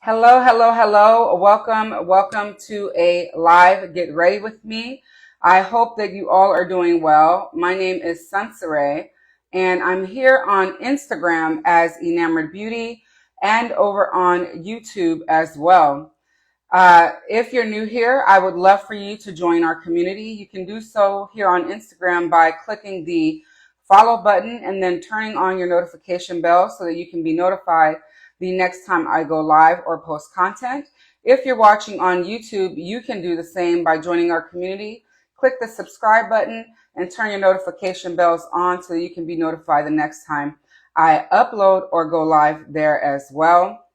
Hello, hello, hello. Welcome to a live Get Ready with me. I hope that you all are doing well. My name is SUNSARAE, and I'm here on Instagram as Enamored Beauty and over on YouTube as well. If you're new here, I would love for you to join our community. You can do so here on Instagram by clicking the follow button and then turning on your notification bell so that you can be notified the next time I go live or post content. If you're watching on YouTube, you can do the same by joining our community. Click the subscribe button and turn your notification bells on so that you can be notified the next time I upload or go live there as well.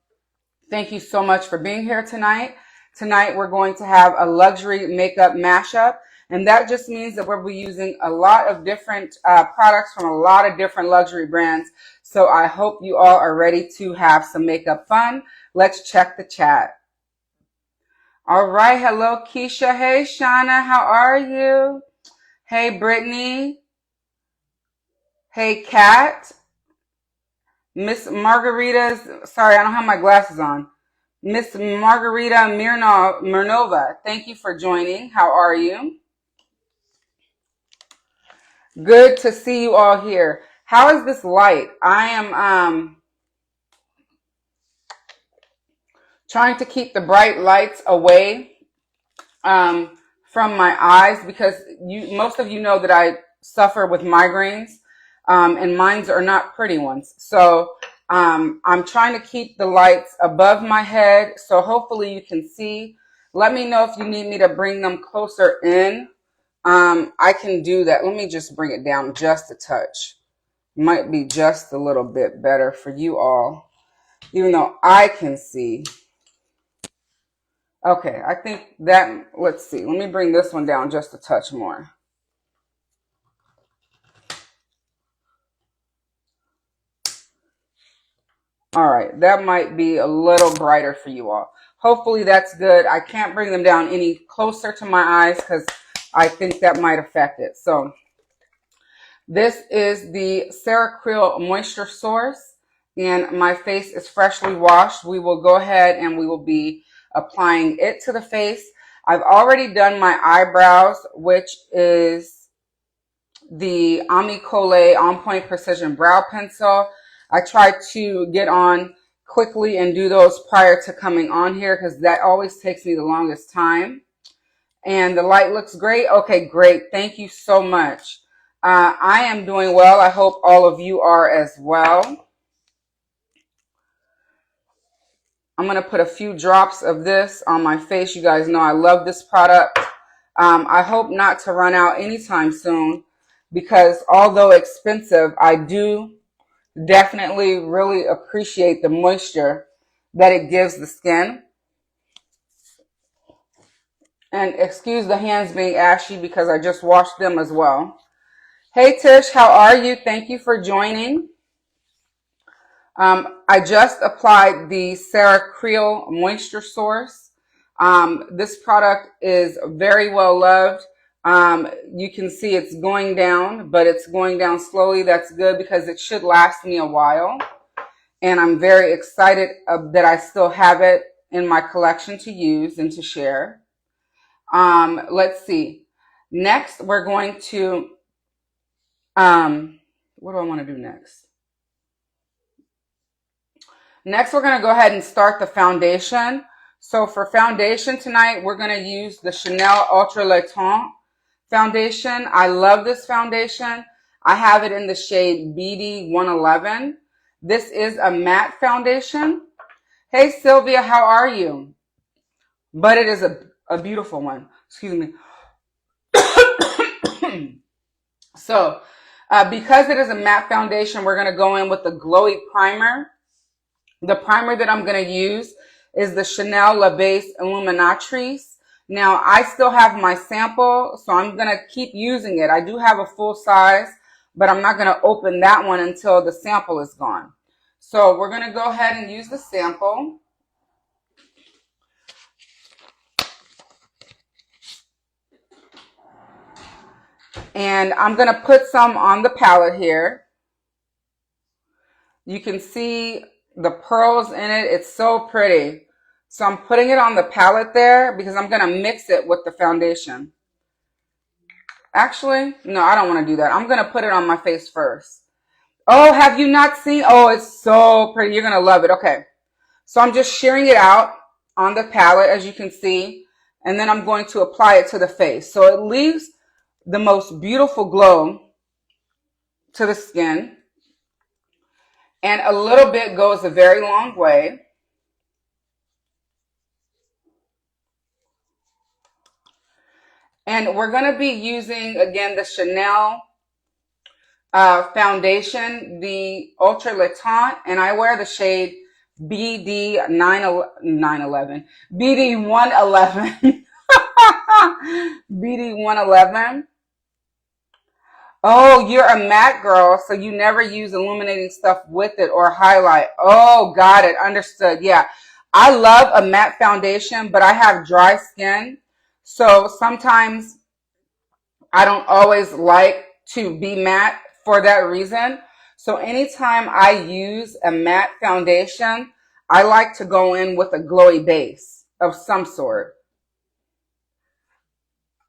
Thank you so much for being here tonight. Tonight we're going to have a luxury makeup mashup, and that just means that we'll be using a lot of different products from a lot of different luxury brands. So I hope you all are ready to have some makeup fun. Let's check the chat. All right. Hello, Keisha. Hey, Shauna. How are you? Hey, Brittany. Hey, Kat. Miss Margarita's, sorry, I don't have my glasses on. Miss Margarita Mirnova, thank you for joining. How are you? Good to see you all here. How is this light? I am trying to keep the bright lights away from my eyes because most of you know that I suffer with migraines, and mine are not pretty ones. So I'm trying to keep the lights above my head, so hopefully you can see. Let me know if you need me to bring them closer in. I can do that. Let me just bring it down just a touch. Might be just a little bit better for you all, even though I can see. Okay, I think that, let's see. Let me bring this one down just a touch more. All right, that might be a little brighter for you all. Hopefully that's good. I can't bring them down any closer to my eyes because I think that might affect it. So this is the Ceracril Moisture Source, and my face is freshly washed. We will go ahead and we will be applying it to the face. I've already done my eyebrows, which is the Amicole On Point Precision Brow Pencil. I try to get on quickly and do those prior to coming on here because that always takes me the longest time. And the light looks great. Okay, great. Thank you so much. I am doing well. I hope all of you are as well. I'm going to put a few drops of this on my face. You guys know I love this product. I hope not to run out anytime soon because although expensive, I do definitely really appreciate the moisture that it gives the skin. And excuse the hands being ashy because I just washed them as well. Hey Tish, how are you? Thank you for joining. I just applied the Ceracril Moisture Source. This product is very well loved. You can see it's going down, but it's going down slowly. That's good because it should last me a while. And I'm very excited that I still have it in my collection to use and to share. Let's see. Next, we're going to, what do I want to do next? Next, we're going to go ahead and start the foundation. So for foundation tonight, we're going to use the Chanel Ultra Le Temps foundation. I love this foundation. I have it in the shade BD 111. This is a matte foundation. Hey, Sylvia, how are you? But it is a beautiful one. Excuse me. So, because it is a matte foundation, we're going to go in with the glowy primer. The primer that I'm going to use is the Chanel La Base Illuminatrice. Now, I still have my sample, so I'm going to keep using it. I do have a full size, but I'm not going to open that one until the sample is gone. So we're going to go ahead and use the sample. And I'm going to put some on the palette here. You can see the pearls in it. It's so pretty. So I'm putting it on the palette there because I'm going to mix it with the foundation. Actually, no, I don't want to do that. I'm going to put it on my face first. Oh, have you not seen? Oh, it's so pretty. You're going to love it. Okay. So I'm just shearing it out on the palette, as you can see. And then I'm going to apply it to the face. So it leaves the most beautiful glow to the skin. And a little bit goes a very long way. And we're going to be using, again, the Chanel foundation, the Ultra Le Tint, and I wear the shade BD111. BD111. Oh, you're a matte girl, so you never use illuminating stuff with it or highlight. Oh, got it. Understood. Yeah. I love a matte foundation, but I have dry skin. So sometimes I don't always like to be matte for that reason. So anytime I use a matte foundation, I like to go in with a glowy base of some sort.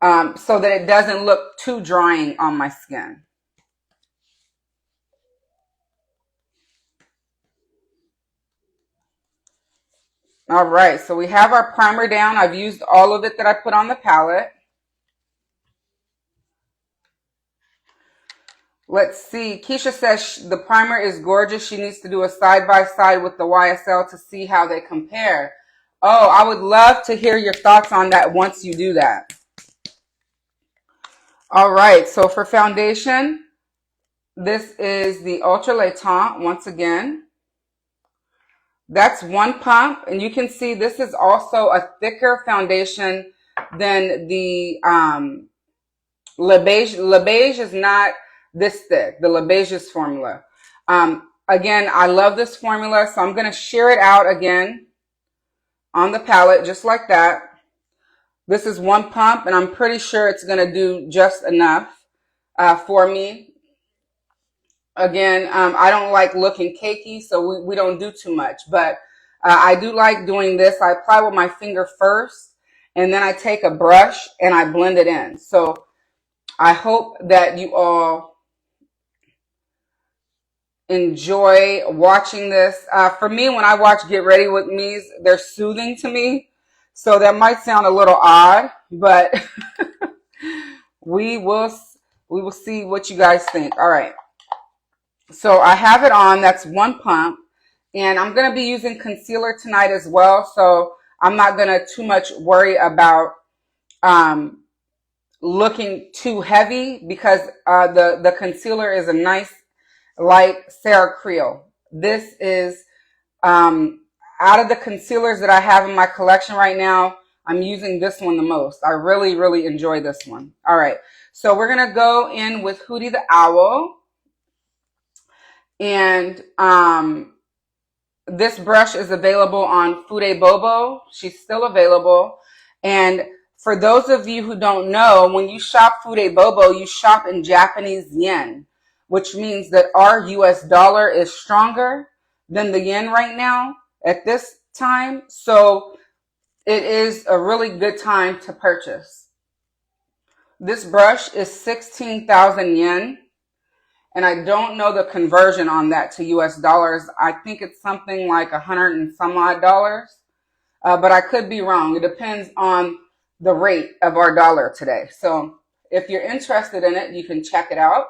So that it doesn't look too drying on my skin. All right, so we have our primer down. I've used all of it that I put on the palette. Let's see. Keisha says the primer is gorgeous. She needs to do a side-by-side with the YSL to see how they compare. Oh, I would love to hear your thoughts on that once you do that. All right, so for foundation, this is the Ultra Le Tint once again. That's one pump, and you can see this is also a thicker foundation than the Le Beige. Le Beige is not this thick, the Le Beiges formula. Again, I love this formula, so I'm going to shear it out again on the palette just like that. This is one pump, and I'm pretty sure it's going to do just enough for me. Again, I don't like looking cakey, so we don't do too much. But I do like doing this. I apply with my finger first, and then I take a brush and I blend it in. So I hope that you all enjoy watching this. For me, when I watch Get Ready With Me's, they're soothing to me. So that might sound a little odd, but we will see what you guys think. All right. So I have it on. That's one pump. And I'm going to be using concealer tonight as well. So I'm not going to too much worry about looking too heavy because the concealer is a nice light Sarah Creole. This is out of the concealers that I have in my collection right now, I'm using this one the most. I really, really enjoy this one. All right. So we're going to go in with Hootie the Owl. And this brush is available on Fude Bobo. She's still available. And for those of you who don't know, when you shop Fude Bobo, you shop in Japanese yen, which means that our US dollar is stronger than the yen right now at this time. So it is a really good time to purchase. This brush is 16,000 yen. And I don't know the conversion on that to US dollars. I think it's something like 100 and some odd dollars. But I could be wrong. It depends on the rate of our dollar today. So if you're interested in it, you can check it out.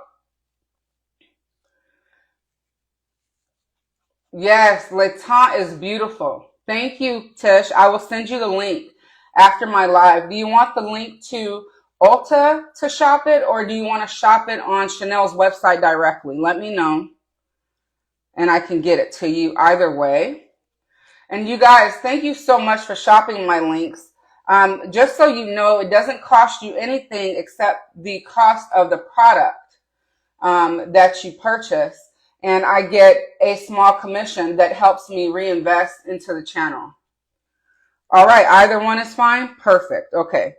Yes, Le Tint is beautiful. Thank you, Tish. I will send you the link after my live. Do you want the link to Ulta to shop it, or do you want to shop it on Chanel's website directly? Let me know, and I can get it to you either way. And you guys, thank you so much for shopping my links. Just so you know, it doesn't cost you anything except the cost of the product that you purchase. And I get a small commission that helps me reinvest into the channel. All right, either one is fine? Perfect. Okay.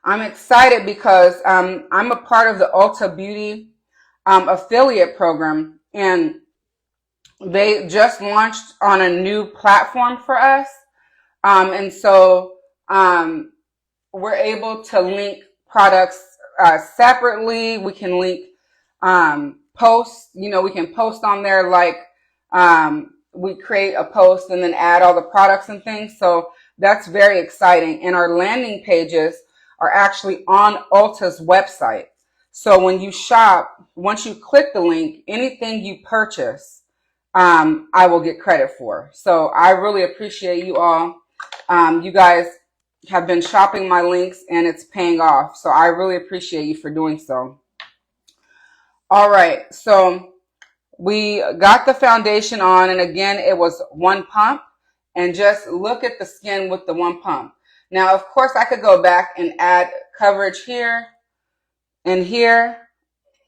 I'm excited because I'm a part of the Ulta Beauty affiliate program, and they just launched on a new platform for us. And so we're able to link products separately. We can link posts. You know, we can post on there like we create a post and then add all the products and things. So that's very exciting. And our landing pages are actually on Ulta's website. So when you shop, once you click the link, anything you purchase, I will get credit for. So I really appreciate you all. You guys have been shopping my links and it's paying off. So I really appreciate you for doing so. All right. So we got the foundation on, and again, it was one pump, and just look at the skin with the one pump. Now, of course, I could go back and add coverage here and here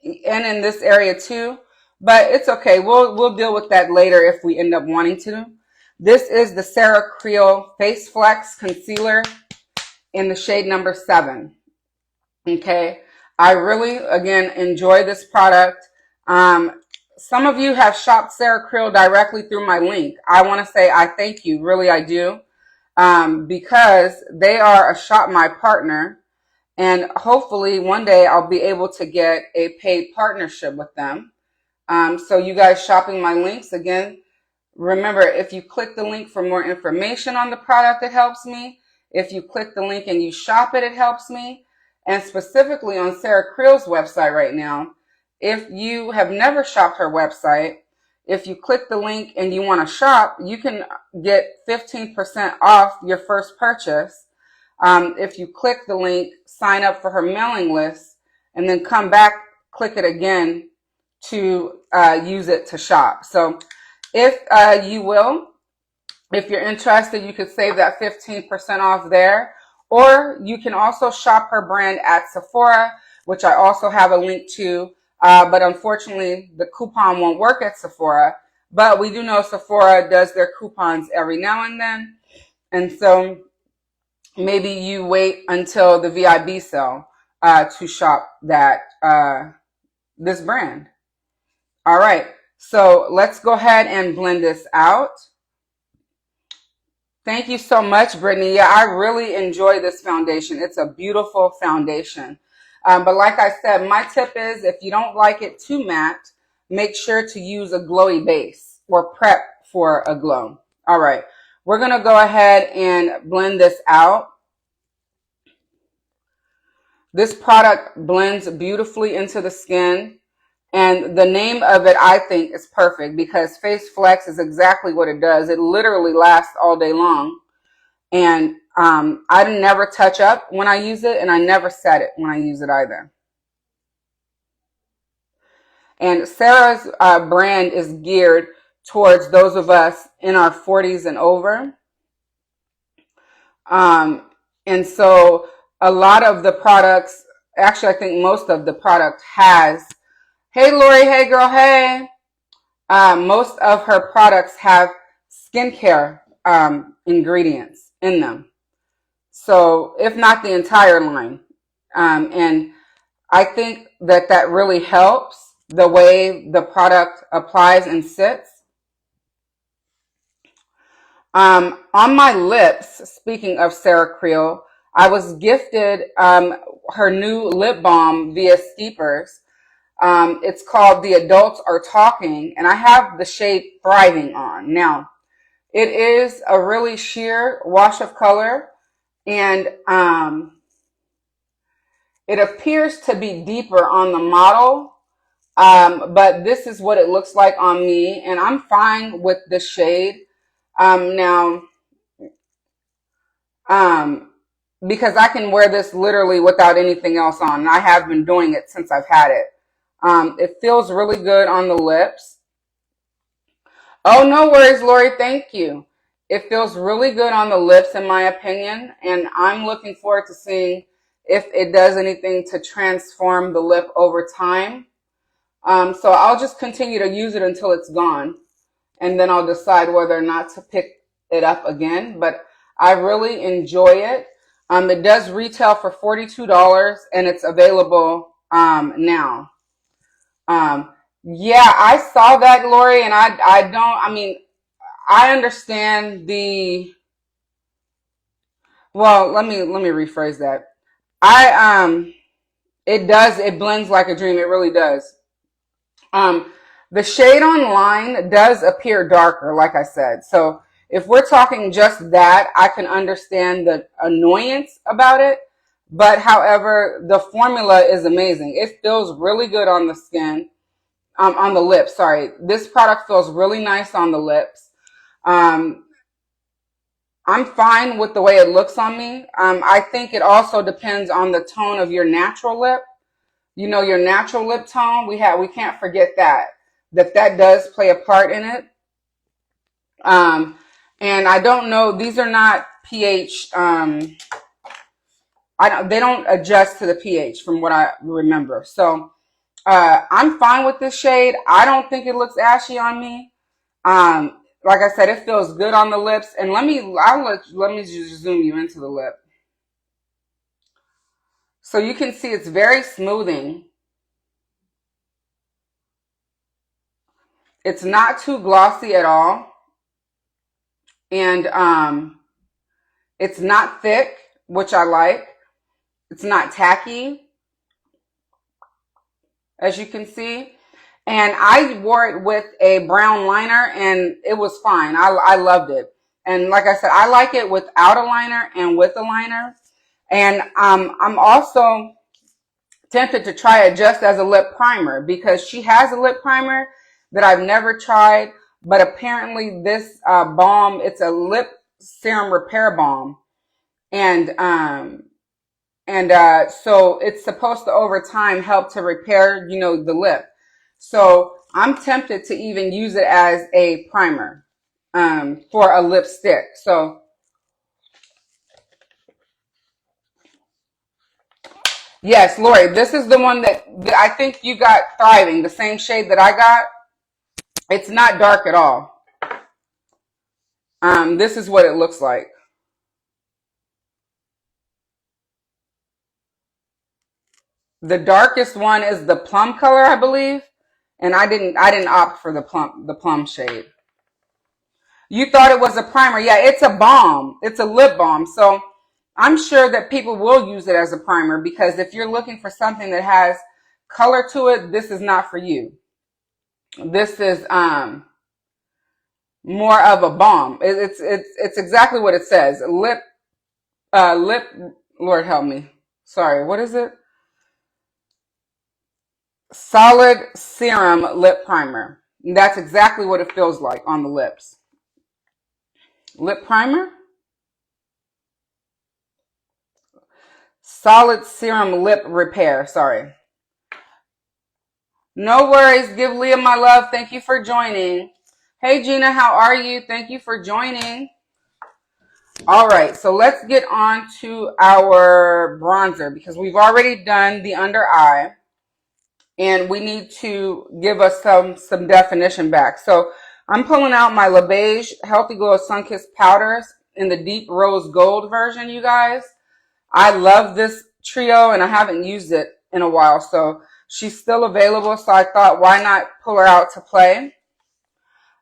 and in this area too, but it's okay. We'll deal with that later if we end up wanting to. This is the Sarah Creel Face Flex Concealer in the shade number 7. Okay. I really, again, enjoy this product. Some of you have shopped Sarah Creel directly through my link. I want to say I thank you. Really, I do. Because they are a Shop My partner. And hopefully one day I'll be able to get a paid partnership with them. So you guys shopping my links, again, remember, if you click the link for more information on the product, it helps me. If you click the link and you shop it, it helps me. And specifically on Sarah Creel's website right now, if you have never shopped her website, if you click the link and you want to shop, you can get 15% off your first purchase. If you click the link, sign up for her mailing list, and then come back, click it again to use it to shop. So if if you're interested, you could save that 15% off there. Or you can also shop her brand at Sephora, which I also have a link to. But unfortunately, the coupon won't work at Sephora. But we do know Sephora does their coupons every now and then. And so maybe you wait until the VIB sale to shop that this brand. All right. So let's go ahead and blend this out. Thank you so much, Brittany. Yeah, I really enjoy this foundation. It's a beautiful foundation. But like I said, my tip is if you don't like it too matte, make sure to use a glowy base or prep for a glow. All right, we're going to go ahead and blend this out. This product blends beautifully into the skin. And the name of it, I think, is perfect because Face Flex is exactly what it does. It literally lasts all day long. And I never touch up when I use it, and I never set it when I use it either. And Sarah's brand is geared towards those of us in our 40s and over. And so a lot of the products, actually I think most of the product has, hey Lori, hey girl, hey. Most of her products have skincare ingredients in them. So if not the entire line. And I think that really helps the way the product applies and sits. On my lips, speaking of Sarah Creel, I was gifted her new lip balm via Steepers. It's called The Adults Are Talking, and I have the shade Thriving on. Now, it is a really sheer wash of color, and it appears to be deeper on the model, but this is what it looks like on me, and I'm fine with the shade. Now, because I can wear this literally without anything else on, and I have been doing it since I've had it. It feels really good on the lips. Oh, no worries, Lori. Thank you. It feels really good on the lips, in my opinion, and I'm looking forward to seeing if it does anything to transform the lip over time. So I'll just continue to use it until it's gone, and then I'll decide whether or not to pick it up again. But I really enjoy it. It does retail for $42, and it's available now. Yeah, I saw that, Lori, and I mean, I understand the, well, let me rephrase that. It blends like a dream. It really does. Um, the shade online does appear darker, like I said. So if we're talking just that, I can understand the annoyance about it. But however, the formula is amazing. It feels really good on the skin, on the lips. Sorry, this product feels really nice on the lips. Um, I'm fine with the way it looks on me. I think it also depends on the tone of your natural lip. You know, your natural lip tone, we can't forget that does play a part in it. And I don't know, these are not pH, they don't adjust to the pH from what I remember. So, I'm fine with this shade. I don't think it looks ashy on me. Like I said, it feels good on the lips. And let me just zoom you into the lip. So you can see it's very smoothing. It's not too glossy at all. And it's not thick, which I like. It's not tacky, as you can see. And I wore it with a brown liner, and it was fine. I loved it. And like I said, I like it without a liner and with a liner. And I'm also tempted to try it just as a lip primer, because she has a lip primer that I've never tried. But apparently this balm, it's a lip serum repair balm. And so it's supposed to over time help to repair, you know, the lip. So I'm tempted to even use it as a primer for a lipstick. So yes, Lori, this is the one that I think you got, Thriving, the same shade that I got. It's not dark at all. This is what it looks like. The darkest one is the plum color, I believe. And I didn't opt for the plum shade. You thought it was a primer. Yeah, it's a balm. It's a lip balm. So I'm sure that people will use it as a primer, because if you're looking for something that has color to it, this is not for you. This is more of a balm. It's exactly what it says. Lip, Lord help me. Sorry, what is it? Solid Serum Lip Primer. That's exactly what it feels like on the lips. Lip primer. Solid Serum Lip Repair. Sorry. No worries. Give Leah my love. Thank you for joining. Hey, Gina, how are you? Thank you for joining. All right, so let's get on to our bronzer, because we've already done the under eye, and we need to give us some definition back. So I'm pulling out my Le Beige Healthy Glow Sun Kissed Powders in the deep rose gold version, you guys. I love this trio, and I haven't used it in a while, so she's still available, so I thought, why not pull her out to play?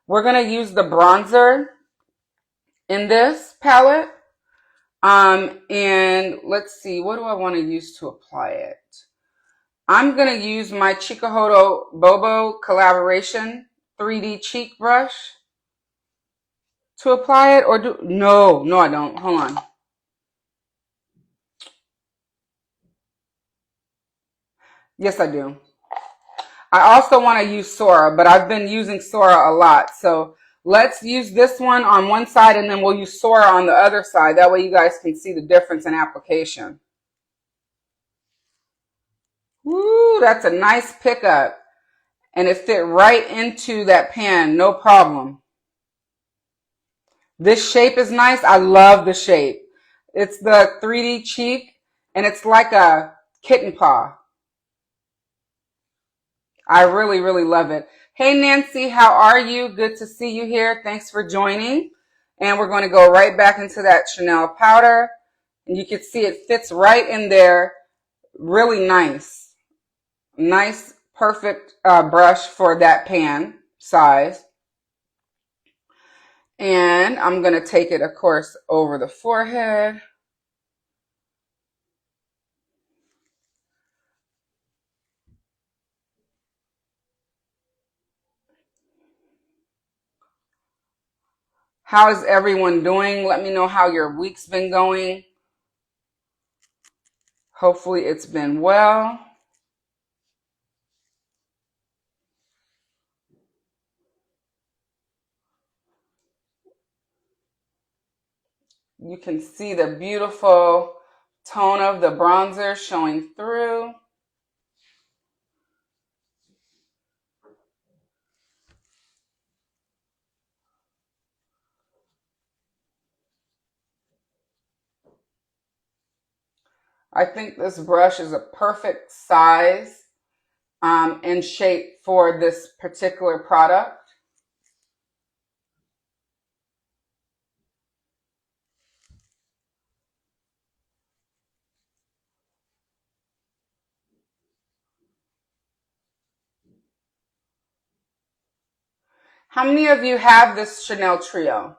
We're going to use the bronzer in this palette. And let's see, what do I want to use to apply it? I'm going to use my Chikuhodo Bobo Collaboration 3D Cheek Brush to apply it, or no, I don't. Hold on. Yes, I do. I also want to use Sora, but I've been using Sora a lot. So let's use this one on one side, and then we'll use Sora on the other side. That way you guys can see the difference in application. Woo, that's a nice pickup. And it fit right into that pan, no problem. This shape is nice. I love the shape. It's the 3D cheek, and it's like a kitten paw. I really, really love it. Hey, Nancy, how are you? Good to see you here. Thanks for joining. And we're going to go right back into that Chanel powder. And you can see it fits right in there. Really nice. Nice, perfect brush for that pan size. And I'm going to take it, of course, over the forehead. How is everyone doing? Let me know how your week's been going. Hopefully it's been well. You can see the beautiful tone of the bronzer showing through. I think this brush is a perfect size and shape for this particular product. How many of you have this Chanel trio?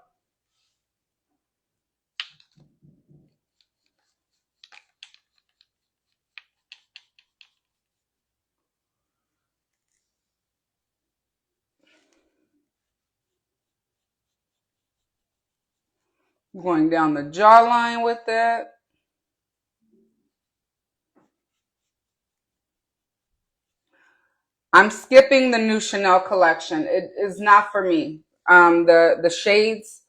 Going down the jawline with it. I'm skipping the new Chanel collection. It is not for me. The shades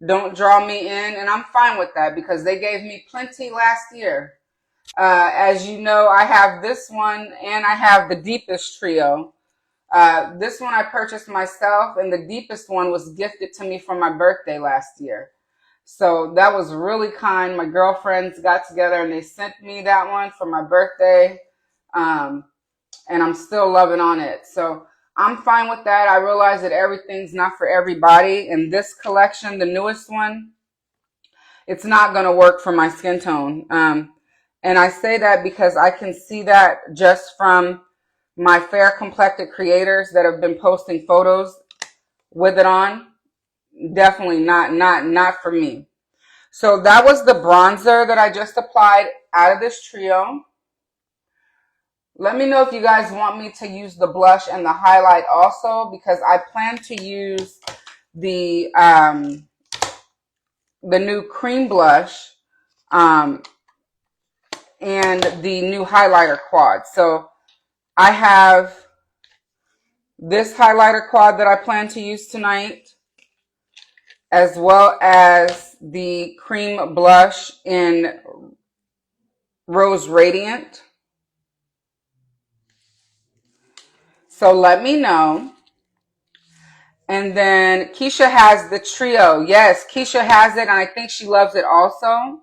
don't draw me in, and I'm fine with that because they gave me plenty last year. As you know, I have this one and I have the deepest trio. This one I purchased myself, and the deepest one was gifted to me for my birthday last year. So that was really kind. My girlfriends got together and they sent me that one for my birthday. And I'm still loving on it. So I'm fine with that. I realize that everything's not for everybody. And this collection, the newest one, it's not going to work for my skin tone. And I say that because I can see that just from my fair complected creators that have been posting photos with it on. Definitely not for me. So that was the bronzer that I just applied out of this trio. Let me know if you guys want me to use the blush and the highlight also, because I plan to use the new cream blush and the new highlighter quad. So I have this highlighter quad that I plan to use tonight, as well as the cream blush in Rose Radiant. So let me know. And then Keisha has the trio. Yes, Keisha has it, and I think she loves it also.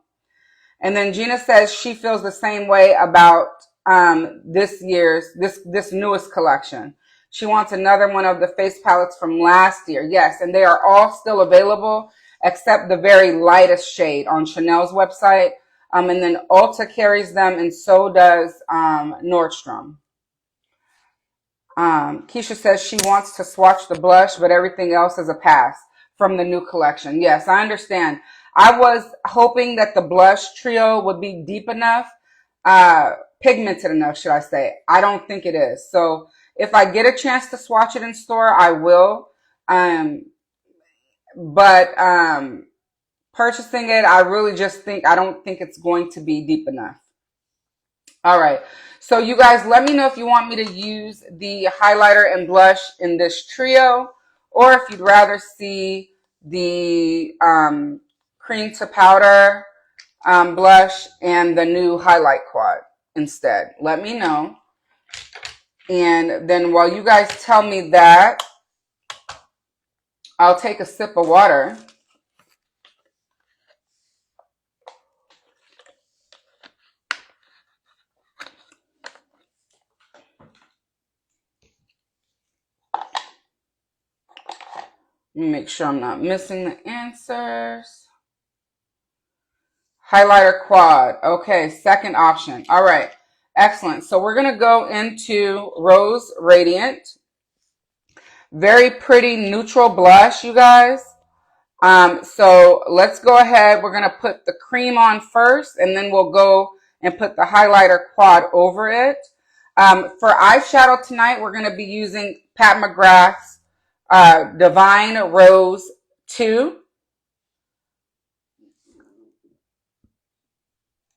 And then Gina says she feels the same way about this newest collection. She wants another one of the face palettes from last year. Yes, and they are all still available except the very lightest shade on Chanel's website. And then Ulta carries them, and so does Nordstrom. Keisha says she wants to swatch the blush, but everything else is a pass from the new collection. Yes, I understand. I was hoping that the blush trio would be deep enough, pigmented enough, should I say. I don't think it is. So if I get a chance to swatch it in store, I will. But purchasing it, I really just I don't think it's going to be deep enough. All right. So you guys, let me know if you want me to use the highlighter and blush in this trio, or if you'd rather see the cream to powder blush and the new highlight quad instead. Let me know. And then while you guys tell me that, I'll take a sip of water. Make sure I'm not missing the answers. Highlighter quad. Okay, second option. All right. Excellent. So we're going to go into Rose Radiant. Very pretty neutral blush, you guys. So let's go ahead. We're going to put the cream on first, and then we'll go and put the highlighter quad over it. For eyeshadow tonight, we're going to be using Pat McGrath's Divine Rose 2.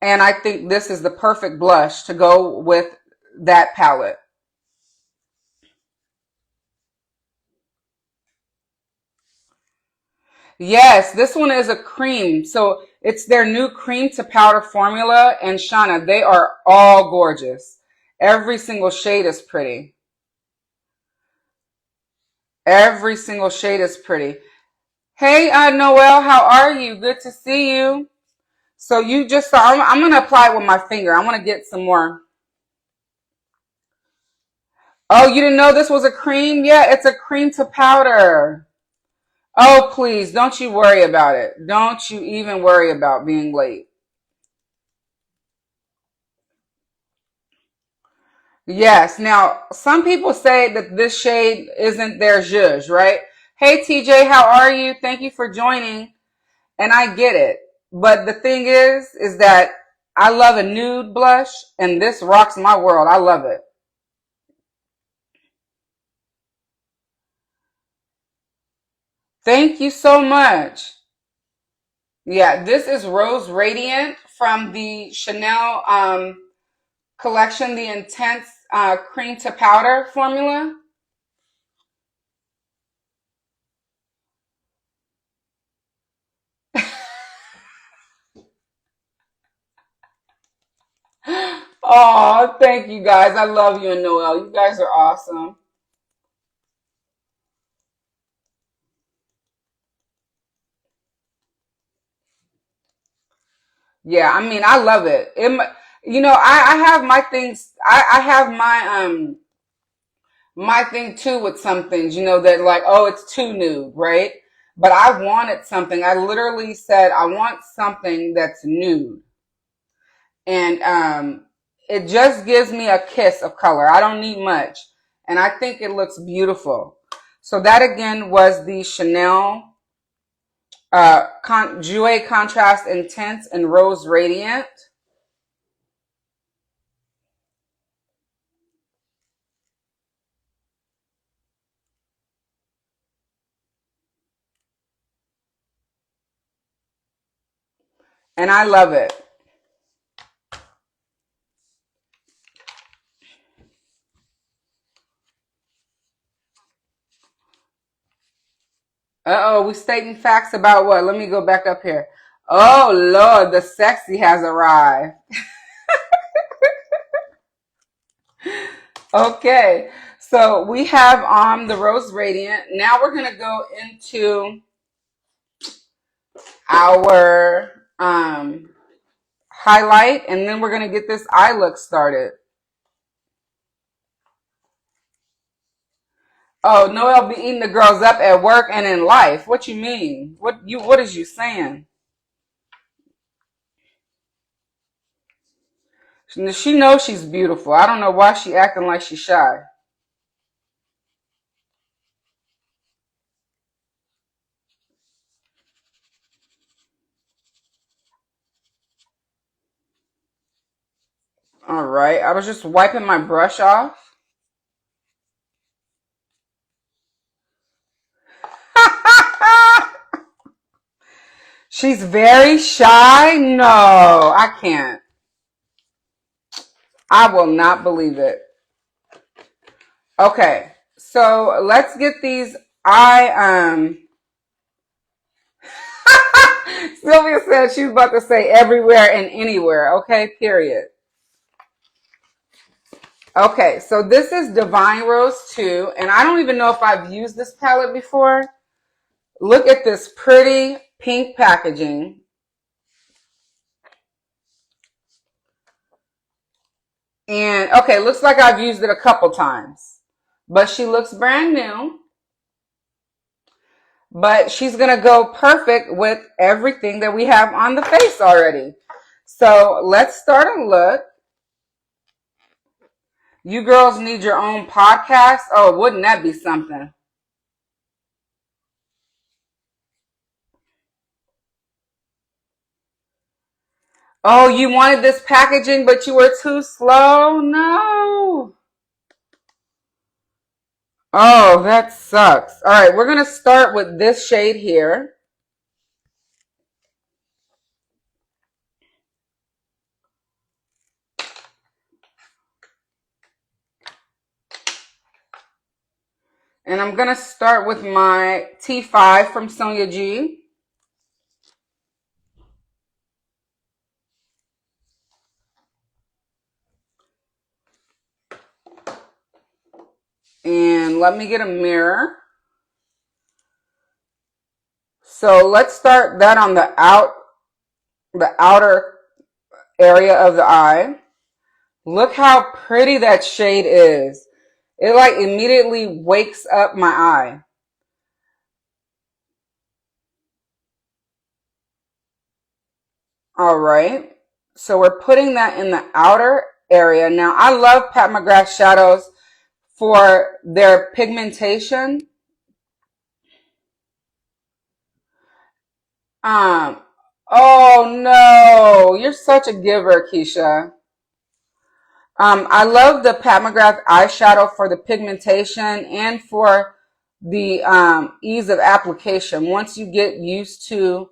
And I think this is the perfect blush to go with that palette. Yes, this one is a cream. So it's their new cream to powder formula. And Shauna, they are all gorgeous. Every single shade is pretty. Every single shade is pretty. Hey, Noelle, how are you? Good to see you. So you just saw, I'm going to apply it with my finger. I want to get some more. Oh, you didn't know this was a cream? Yeah, it's a cream to powder. Oh, please, don't you worry about it. Don't you even worry about being late. Yes, now, some people say that this shade isn't their zhuzh, right? Hey, TJ, how are you? Thank you for joining. And I get it. But the thing is that I love a nude blush, and this rocks my world. I love it. Thank you so much. Yeah, this is Rose Radiant from the Chanel collection, the Intense Cream to Powder formula. Oh, thank you guys. I love you and Noelle. You guys are awesome. Yeah, I mean, I love it. I have my things. I have my thing too with some things, that like, oh, it's too nude, right? But I wanted something. I literally said, I want something that's nude. And it just gives me a kiss of color. I don't need much. And I think it looks beautiful. So that again was the Chanel Jouer Contrast Intense and Rose Radiant. And I love it. Uh-oh, we stating facts about what? Let me go back up here. Oh, Lord, the sexy has arrived. Okay, so we have on the Rose Radiant. Now we're going to go into our highlight, and then we're going to get this eye look started. Oh, Noelle be eating the girls up at work and in life. What you mean? What is you saying? She knows she's beautiful. I don't know why she acting like she's shy. All right. I was just wiping my brush off. She's very shy? No, I can't. I will not believe it. Okay. So let's get these Sylvia said she was about to say everywhere and anywhere. Okay, period. Okay, so this is Divine Rose 2, and I don't even know if I've used this palette before. Look at this pretty pink packaging. And, okay, looks like I've used it a couple times. But she looks brand new. But she's going to go perfect with everything that we have on the face already. So let's start a look. You girls need your own podcast? Oh, wouldn't that be something? Oh, you wanted this packaging, but you were too slow? No. Oh, that sucks. All right, we're going to start with this shade here. And I'm going to start with my T5 from Sonia G. And let me get a mirror. So let's start that on the outer area of the eye. Look how pretty that shade is. It like immediately wakes up my eye. All right. So we're putting that in the outer area. Now I love Pat McGrath shadows for their pigmentation. Oh no, you're such a giver, Keisha. I love the Pat McGrath eyeshadow for the pigmentation and for the ease of application. Once you get used to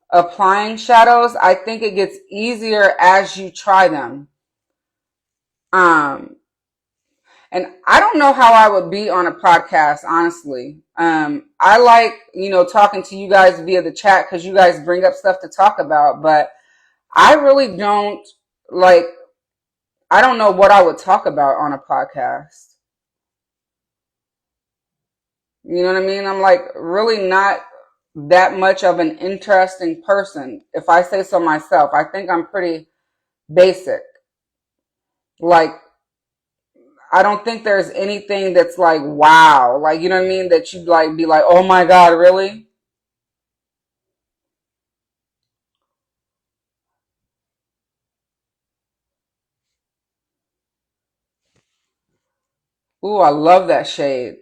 applying shadows, I think it gets easier as you try them. And I don't know how I would be on a podcast, honestly. I like, talking to you guys via the chat because you guys bring up stuff to talk about, but I really don't like, I don't know what I would talk about on a podcast. You know what I mean? I'm like really not that much of an interesting person, if I say so myself. I think I'm pretty basic. Like, I don't think there's anything that's like, wow. Like, you know what I mean? That you'd like be like, oh my God, really? Ooh, I love that shade.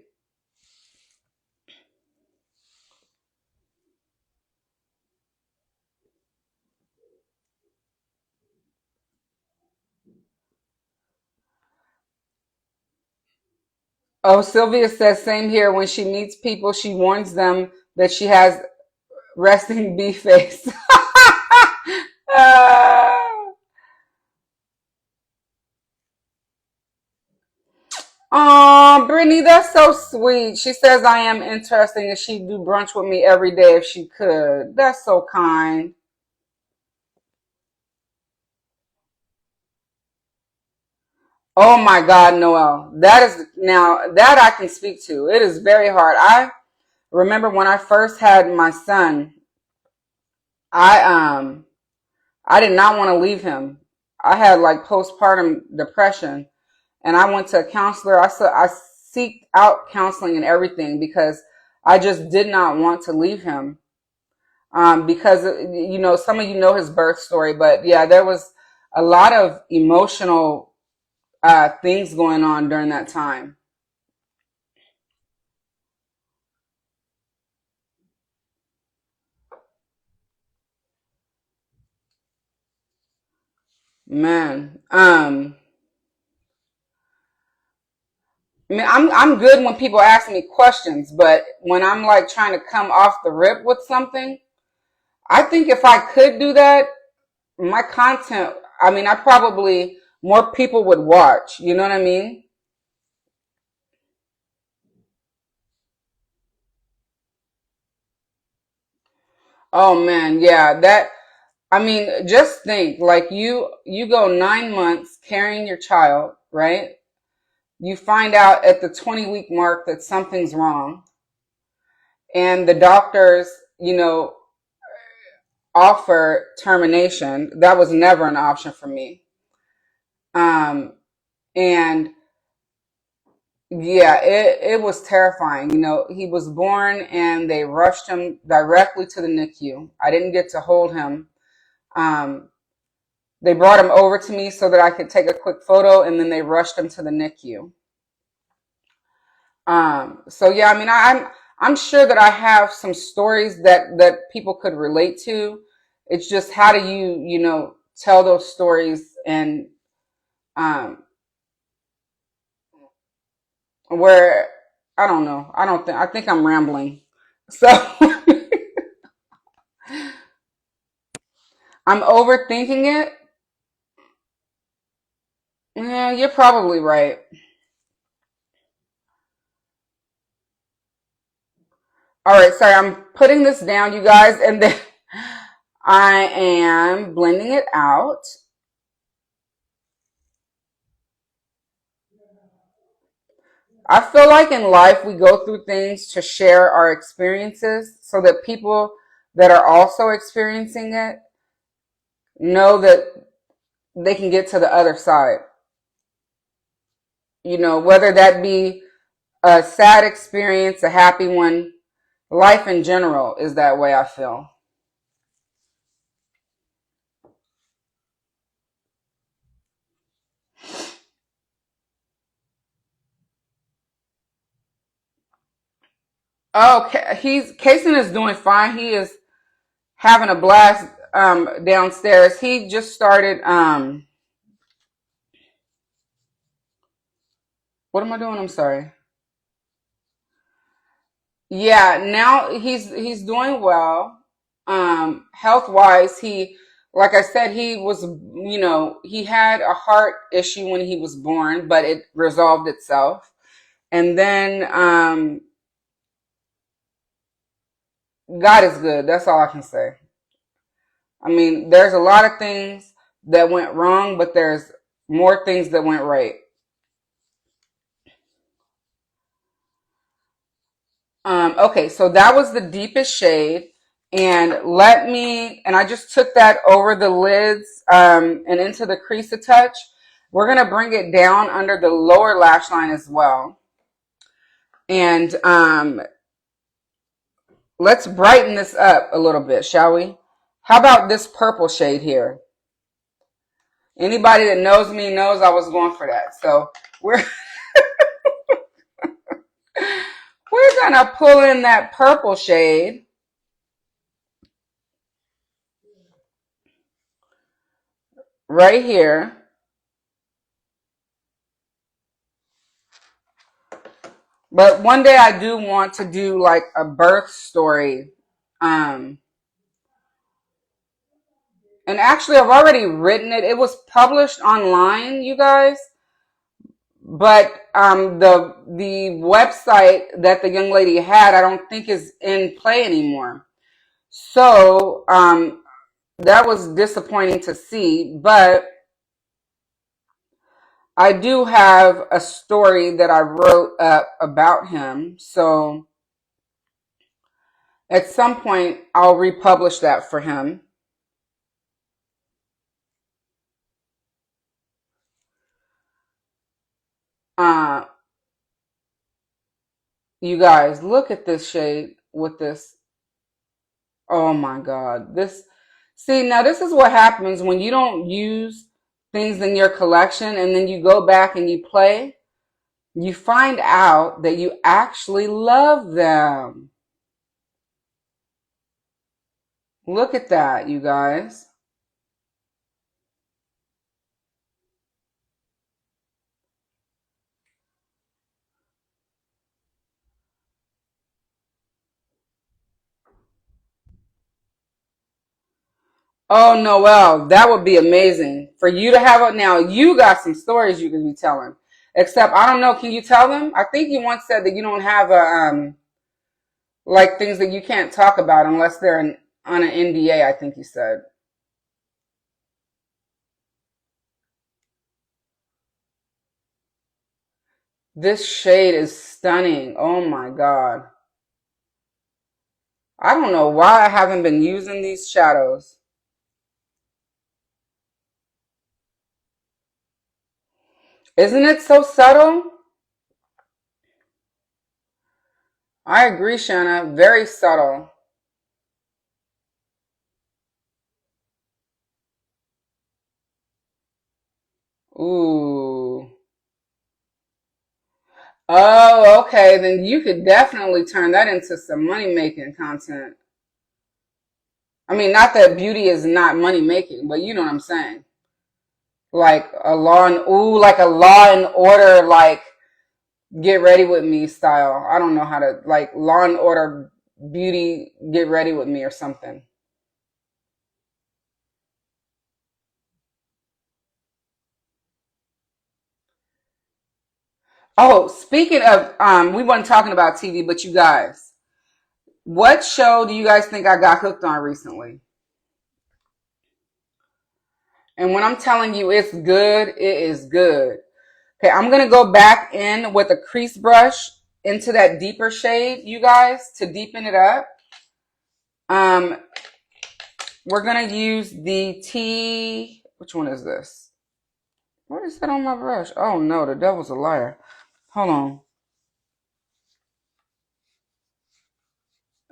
Oh, Sylvia says, same here. When she meets people, she warns them that she has resting bee face. Oh, Brittany, that's so sweet. She says I am interesting and she'd do brunch with me every day if she could. That's so kind. Oh my God, Noelle. That is now that I can speak to. It is very hard. I remember when I first had my son, I I did not want to leave him. I had like postpartum depression and I went to a counselor. I seeked out counseling and everything because I just did not want to leave him. Because some of you know his birth story, but yeah, there was a lot of emotional things going on during that time. Man, I mean, I'm good when people ask me questions, but when I'm like trying to come off the rip with something, I think if I could do that, my content, I mean, I probably more people would watch. You know what I mean? Oh man, yeah, that I mean, just think like you go 9 months carrying your child, right? You find out at the 20-week mark that something's wrong, and the doctors, offer termination. That was never an option for me. Um, and yeah, it was terrifying. He was born and they rushed him directly to the NICU. I didn't get to hold him. Um, They brought him over to me so that I could take a quick photo, and then they rushed him to the NICU. So yeah, I mean, I'm sure that I have some stories that people could relate to. It's just how do you tell those stories and where I don't know. I think I'm rambling. So I'm overthinking it. Yeah, you're probably right. All right, sorry, I'm putting this down, you guys, and then I am blending it out. I feel like in life we go through things to share our experiences so that people that are also experiencing it know that they can get to the other side. Whether that be a sad experience, a happy one, life in general is that way, I feel. Oh, Kason is doing fine. He is having a blast downstairs. He just started what am I doing? I'm sorry. Yeah, now he's doing well. Health wise, like I said, he was, he had a heart issue when he was born, but it resolved itself. And then God is good. That's all I can say. I mean, there's a lot of things that went wrong, but there's more things that went right. Okay, so that was the deepest shade. And I just took that over the lids and into the crease a touch. We're going to bring it down under the lower lash line as well. And let's brighten this up a little bit, shall we? How about this purple shade here? Anybody that knows me knows I was going for that. So we're going to pull in that purple shade. Right here. But one day I do want to do like a birth story. And actually I've already written it. It was published online, you guys. But the website that the young lady had, I don't think is in play anymore. So that was disappointing to see. But I do have a story that I wrote up about him. So at some point, I'll republish that for him. Uh, you guys, look at this shade with this. Oh my God. See, now this is what happens when you don't use things in your collection and then you go back and you play. You find out that you actually love them. Look at that, you guys. Oh, Noelle, that would be amazing for you to have it. Now, you got some stories you can be telling. Except, I don't know, can you tell them? I think you once said that you don't have like things that you can't talk about unless they're on an NDA, I think you said. This shade is stunning. Oh my God. I don't know why I haven't been using these shadows. Isn't it so subtle? I agree, Shanna. Very subtle. Oh, okay. Then you could definitely turn that into some money making content. I mean, not that beauty is not money making, but you know what I'm saying. Like a like a Law and Order, like get ready with me style. I don't know how to, like Law and Order beauty, get ready with me or something. Oh, speaking of, we weren't talking about TV, but you guys, what show do you guys think I got hooked on recently? And when I'm telling you it's good, it is good. Okay, I'm going to go back in with a crease brush into that deeper shade, you guys, to deepen it up. Um, we're going to use the which one is this? What is that on my brush? Oh no, the devil's a liar. Hold on.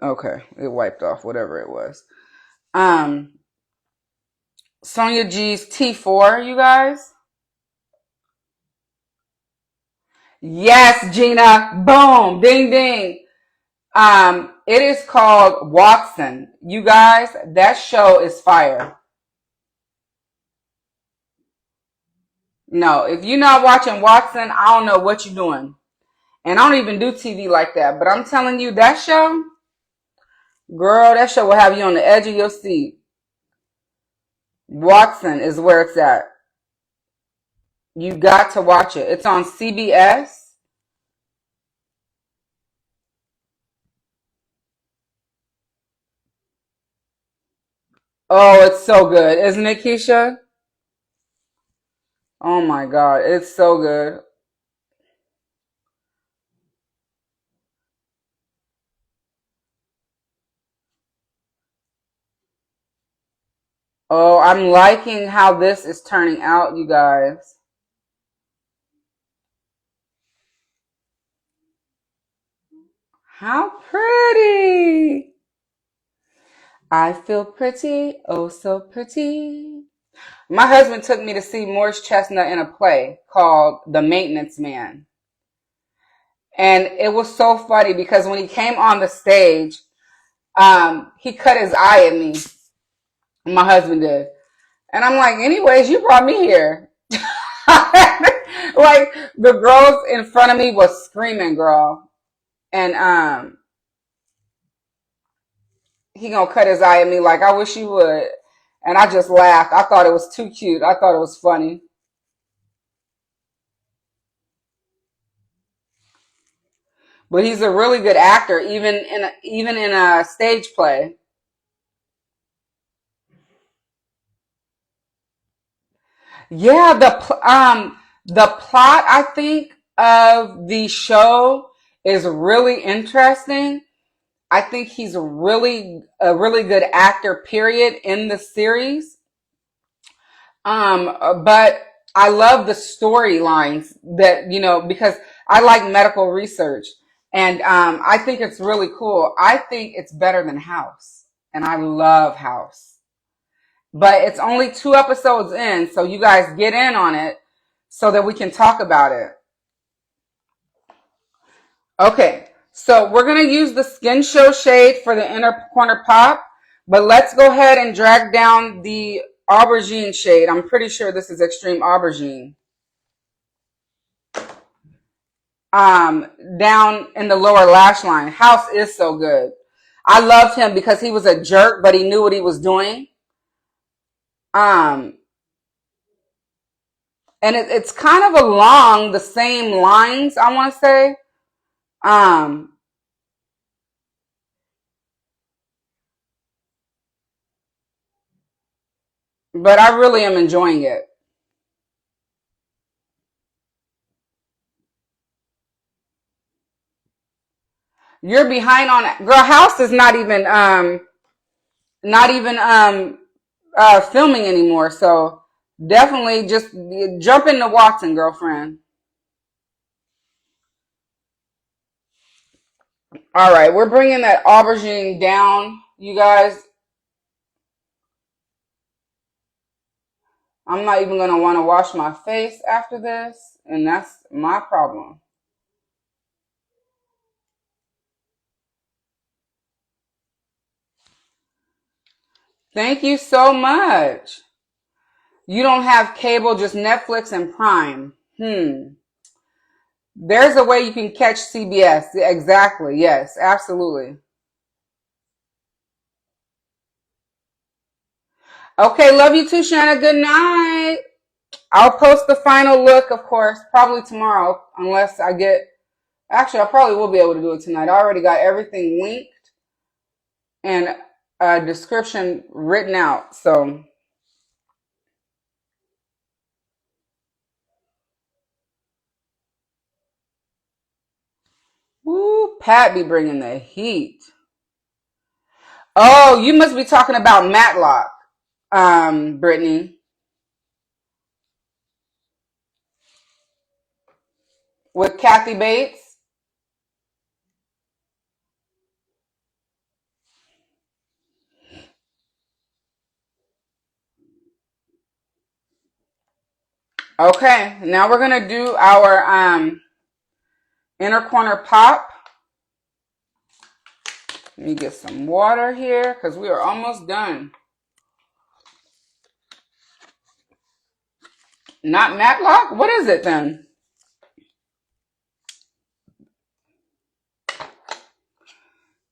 Okay, it wiped off whatever it was. Um, Sonia G's T4, you guys. Yes, Gina. Boom. Ding, ding. It is called Watson. You guys, that show is fire. No, if you're not watching Watson, I don't know what you're doing. And I don't even do TV like that. But I'm telling you, that show, girl, that show will have you on the edge of your seat. Watson is where it's at. You got to watch it. It's on CBS. Oh, it's so good. Isn't it, Keisha? Oh my God. It's so good. Oh, I'm liking how this is turning out, you guys. How pretty. I feel pretty, oh so pretty. My husband took me to see Morris Chestnut in a play called The Maintenance Man. And it was so funny because when he came on the stage, he cut his eye at me. My husband did. And I'm like, anyways, you brought me here. Like the girls in front of me was screaming, girl. And he gonna cut his eye at me like, I wish you would. And I just laughed. I thought it was too cute. I thought it was funny. But he's a really good actor, even in a stage play. Yeah, the plot I think of the show is really interesting. I think he's a really good actor, period, in the series. But I love the storylines that, because I like medical research and, I think it's really cool. I think it's better than House and I love House, but it's only 2 episodes in. So you guys get in on it so that we can talk about it. Okay. So we're going to use the Skinshow shade for the inner corner pop, but let's go ahead and drag down the aubergine shade. I'm pretty sure this is Extreme Aubergine. Down in the lower lash line. House is so good. I loved him because he was a jerk, but he knew what he was doing. Um, and it's kind of along the same lines, I want to say. Um, but I really am enjoying it. You're behind on it. Girl, House is not even filming anymore. So definitely just jump into Watson, girlfriend. All right, we're bringing that aubergine down, you guys. I'm not even going to want to wash my face after this, and that's my problem. Thank you so much. You don't have cable, just Netflix and Prime. There's a way you can catch CBS. Exactly. Yes, absolutely. Okay, love you too, Shanna. Good night. I'll post the final look, of course, probably tomorrow, unless I get. Actually, I probably will be able to do it tonight. I already got everything linked and a description written out. So, woo, Pat be bringing the heat. Oh, you must be talking about Matlock, Brittany, with Kathy Bates. Okay, now we're gonna do our inner corner pop. Let me get some water here because we are almost done. Not Matlock? What is it then?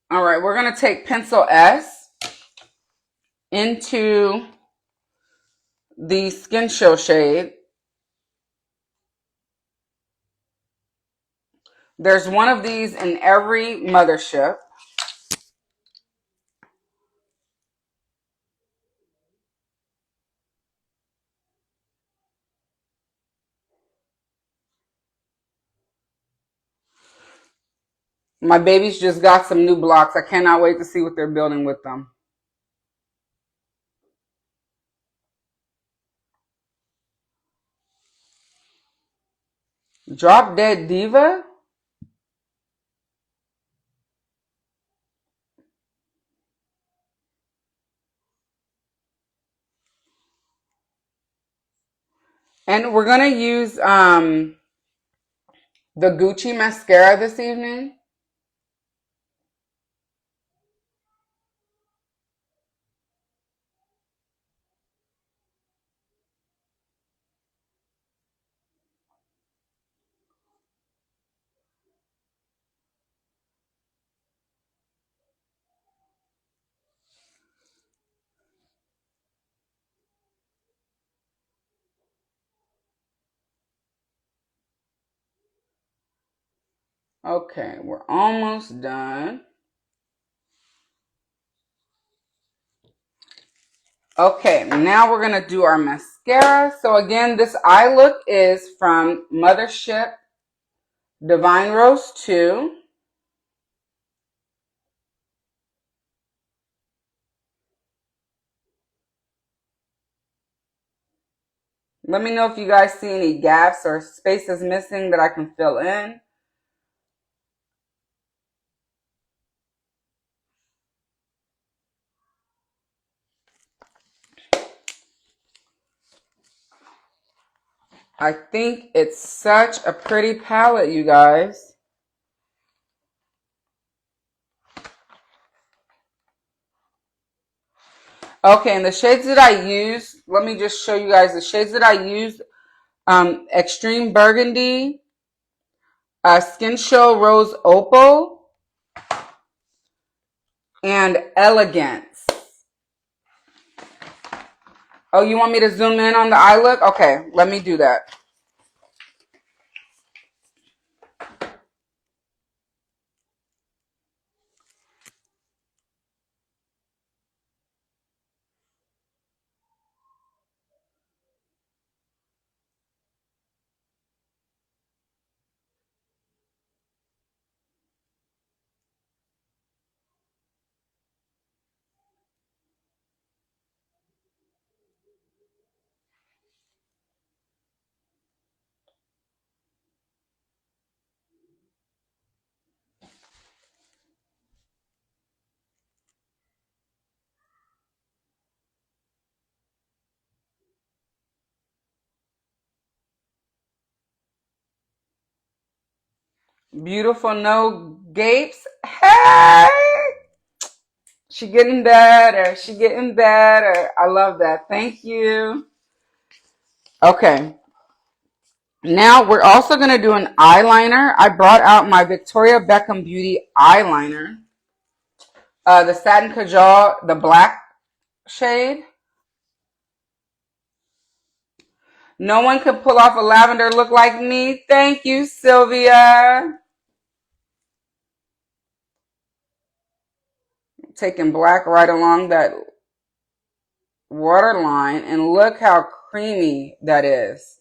All right, we're going to take pencil S into the Skinshow shade. There's one of these in every mothership. My babies just got some new blocks. I cannot wait to see what they're building with them. Drop Dead Diva? And we're going to use the Gucci mascara this evening. Okay, we're almost done. Okay, now we're going to do our mascara. So again, this eye look is from Mothership Divine Rose 2. Let me know if you guys see any gaps or spaces missing that I can fill in. I think it's such a pretty palette, you guys. Okay, and the shades that I use, let me just show you guys the shades that I use. Extreme Burgundy, Skinshow Rose Opal, and Elegance. Oh, you want me to zoom in on the eye look? Okay, let me do that. Beautiful, no gapes. Hey! She getting better. She getting better. I love that. Thank you. Okay. Now we're also going to do an eyeliner. I brought out my Victoria Beckham Beauty eyeliner. The Satin Kajal, the black shade. No one could pull off a lavender look like me. Thank you, Sylvia. Taking black right along that waterline, and look how creamy that is.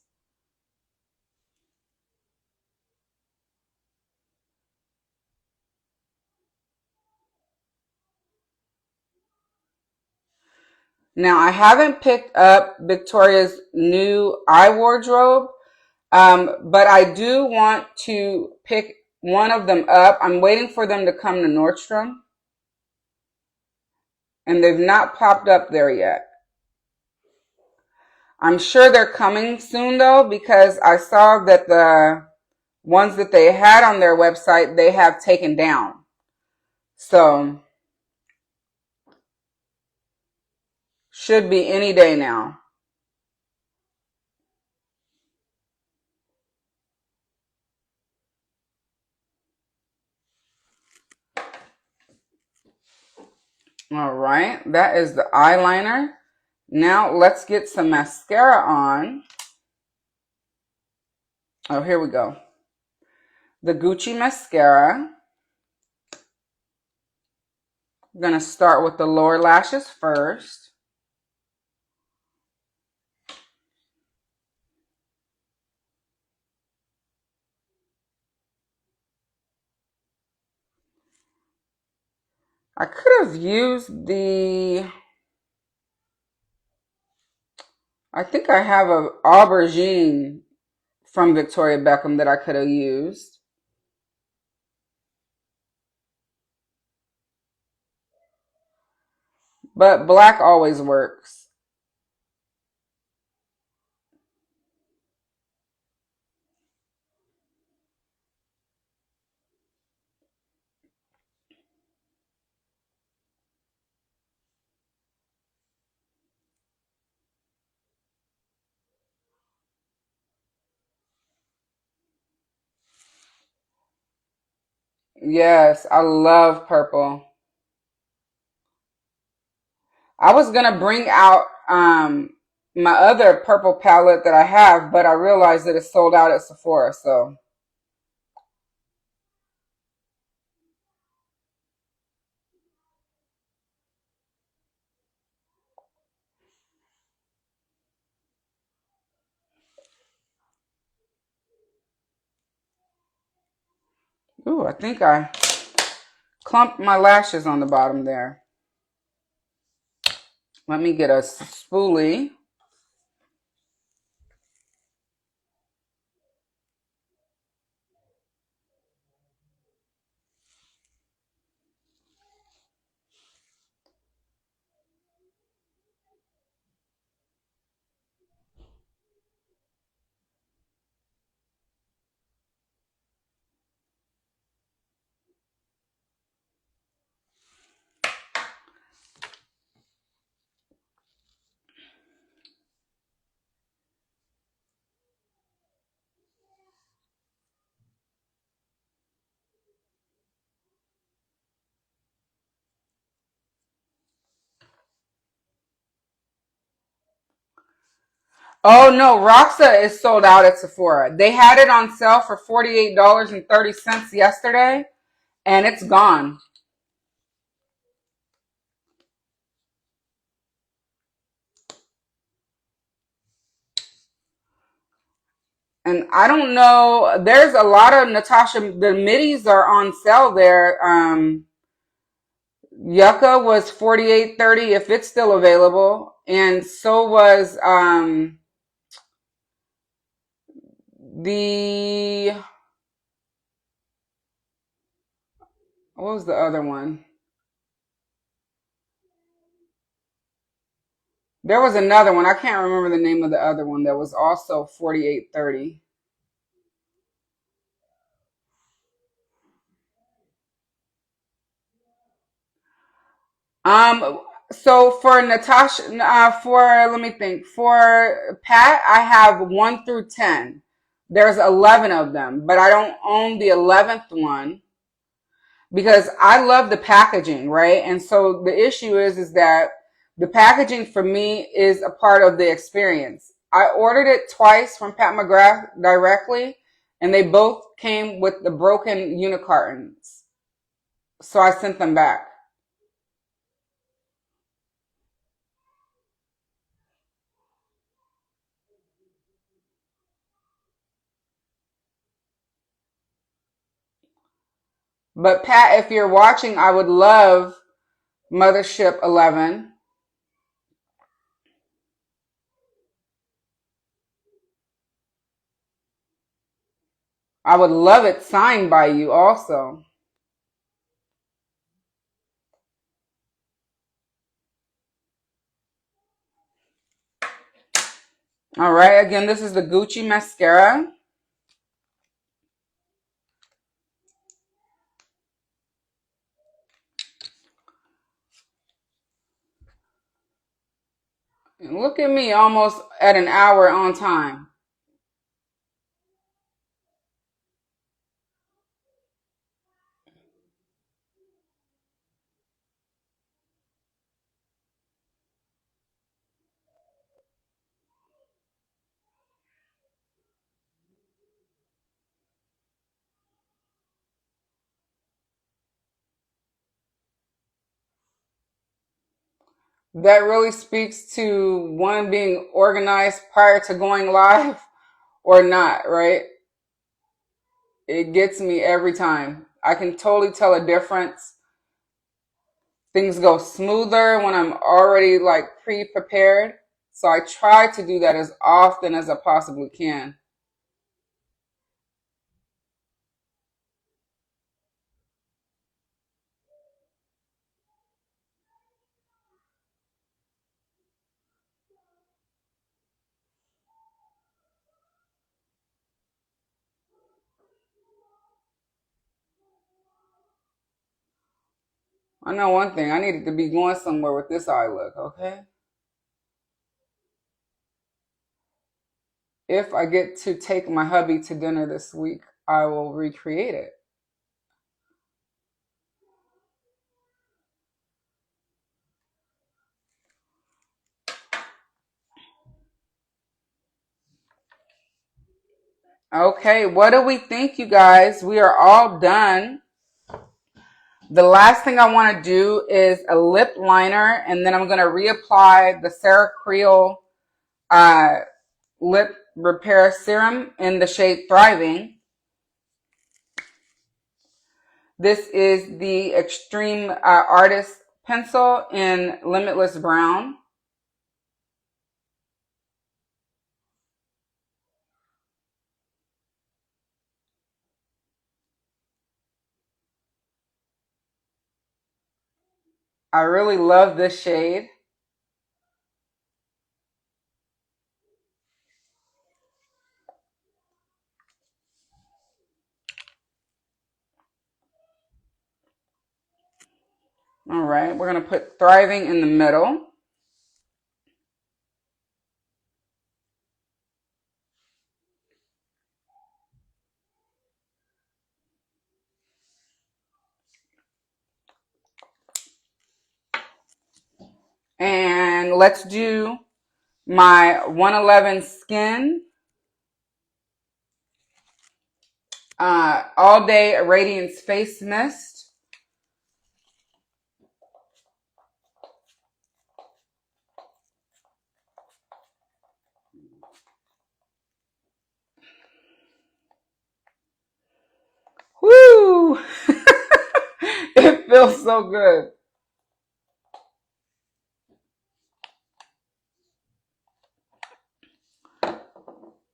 Now, I haven't picked up Victoria's new eye wardrobe, but I do want to pick one of them up. I'm waiting for them to come to Nordstrom, and they've not popped up there yet. I'm sure they're coming soon, though, because I saw that the ones that they had on their website, they have taken down. So, should be any day now. All right, that is the eyeliner. Now let's get some mascara on. Oh, here we go. The Gucci mascara. I'm going to start with the lower lashes first. I could have used the, I think I have a aubergine from Victoria Beckham that I could have used. But black always works. Yes, I love purple. I was going to bring out my other purple palette that I have, but I realized that it's sold out at Sephora, so. Ooh, I think I clumped my lashes on the bottom there. Let me get a spoolie. Oh no, Roxa is sold out at Sephora. They had it on sale for $48.30 yesterday, and it's gone. And I don't know, there's a lot of Natasha, the middies are on sale there. Yucca was $48.30 if it's still available. And so was the, what was the other one? There was another one. I can't remember the name of the other one that was also $48.30. So for Natasha, let me think. For Pat, I have 1 through 10. There's 11 of them, but I don't own the 11th one because I love the packaging, right? And so the issue is that the packaging for me is a part of the experience. I ordered it twice from Pat McGrath directly, and they both came with the broken unicartons. So I sent them back. But Pat, if you're watching, I would love Mothership 11. I would love it signed by you also. All right, again, this is the Gucci mascara. And look at me, almost at an hour on time. That really speaks to one being organized prior to going live or not, right? It gets me every time. I can totally tell a difference. Things go smoother when I'm already like pre-prepared. So I try to do that as often as I possibly can. I know one thing. I needed to be going somewhere with this eye look, okay? If I get to take my hubby to dinner this week, I will recreate it. Okay, what do we think, you guys? We are all done. The last thing I want to do is a lip liner, and then I'm going to reapply the Sarah Creel lip repair serum in the shade Thriving. This is the Xtreme Artist Pencil in Limitless Brown. I really love this shade. All right, we're going to put Thriving in the middle. And let's do my 111 Skin All Day Radiance Face Mist. Woo! It feels so good.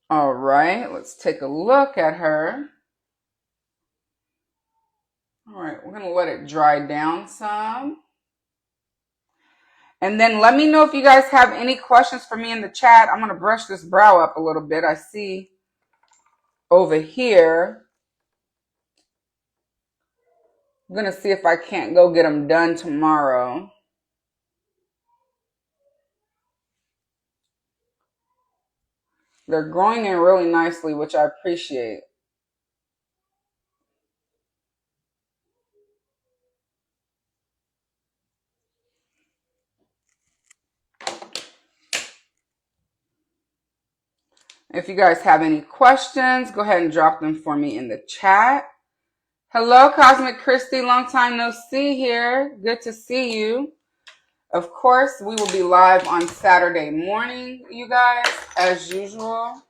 All right, let's take a look at her. All right, we're going to let it dry down some. And then let me know if you guys have any questions for me in the chat. I'm going to brush this brow up a little bit. I see over here. I'm going to see if I can't go get them done tomorrow. They're growing in really nicely, which I appreciate. If you guys have any questions, go ahead and drop them for me in the chat. Hello, Cosmic Christy. Long time no see here. Good to see you. Of course, we will be live on Saturday morning, you guys, as usual.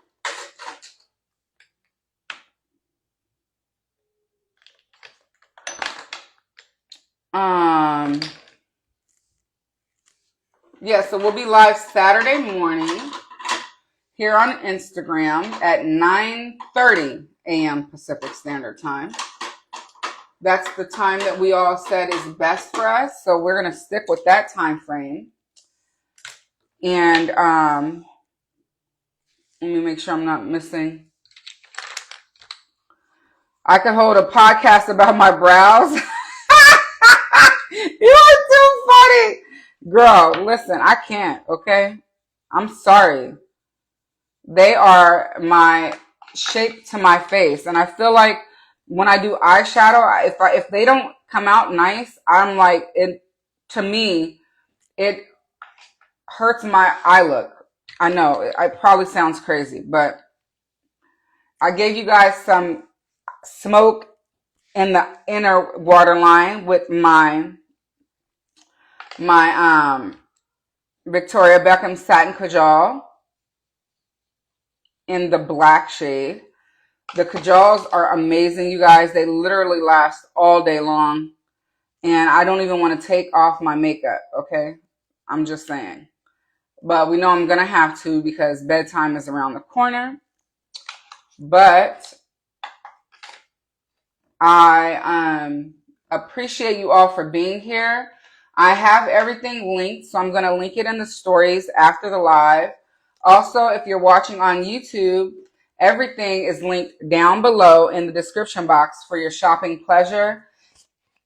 Yeah, so we'll be live Saturday morning here on Instagram at 9:30 a.m. Pacific Standard Time. That's the time that we all said is best for us, so we're going to stick with that time frame. And let me make sure I'm not missing. I could hold a podcast about my brows. You are too funny. Girl, listen, I can't, okay? I'm sorry. They are my shape to my face. And I feel like when I do eyeshadow, if they don't come out nice, I'm like, to me, it hurts my eye look. I know, it probably sounds crazy, but I gave you guys some smoke in the inner waterline with my Victoria Beckham Satin Kajal in the black shade. The kajals are amazing, you guys. They literally last all day long. And I don't even want to take off my makeup, okay? I'm just saying. But we know I'm going to have to because bedtime is around the corner. But I appreciate you all for being here. I have everything linked, so I'm going to link it in the stories after the live. Also, if you're watching on YouTube, everything is linked down below in the description box for your shopping pleasure.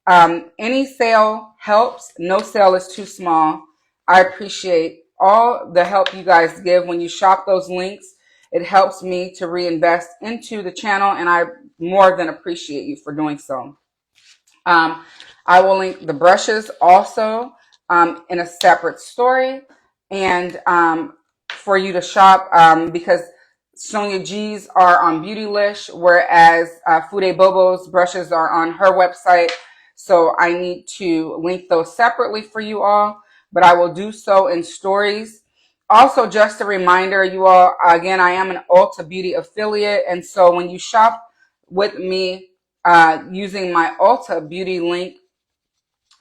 Any sale helps. No sale is too small. I appreciate all the help you guys give when you shop those links. It helps me to reinvest into the channel, and I more than appreciate you for doing so. I will link the brushes also in a separate story, and for you to shop because Sonia G's are on Beautylish, whereas Fude Bobo's brushes are on her website. So I need to link those separately for you all, but I will do so in stories. Also, just a reminder, you all, again, I am an Ulta Beauty affiliate, and so when you shop with me using my Ulta Beauty link,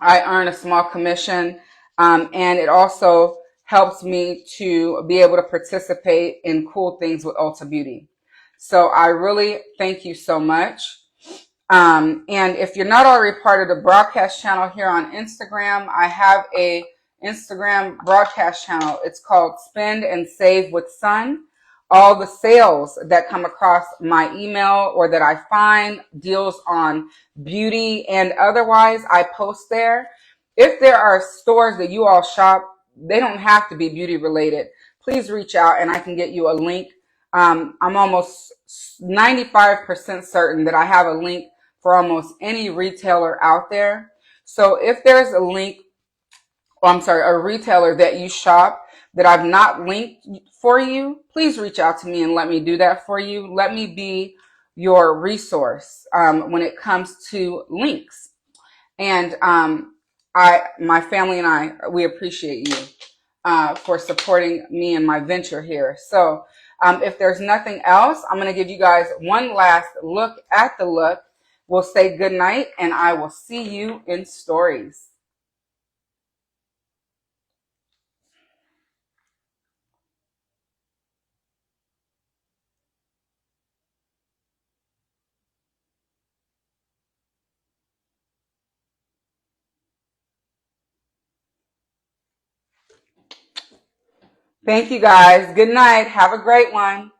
I earn a small commission, and it also helps me to be able to participate in cool things with Ulta Beauty. So I really thank you so much. And if you're not already part of the broadcast channel here on Instagram, I have a Instagram broadcast channel. It's called Spend and Save with Sun. All the sales that come across my email or that I find, deals on beauty and otherwise, I post there. If there are stores that you all shop, they don't have to be beauty related. Please reach out and I can get you a link. I'm almost 95% certain that I have a link for almost any retailer out there. So if there's a link, a retailer that you shop that I've not linked for you, please reach out to me and let me do that for you. Let me be your resource when it comes to links. And my family and I, we appreciate you for supporting me and my venture here. So if there's nothing else, I'm going to give you guys one last look at the look. We'll say good night, and I will see you in stories. Thank you guys. Good night. Have a great one.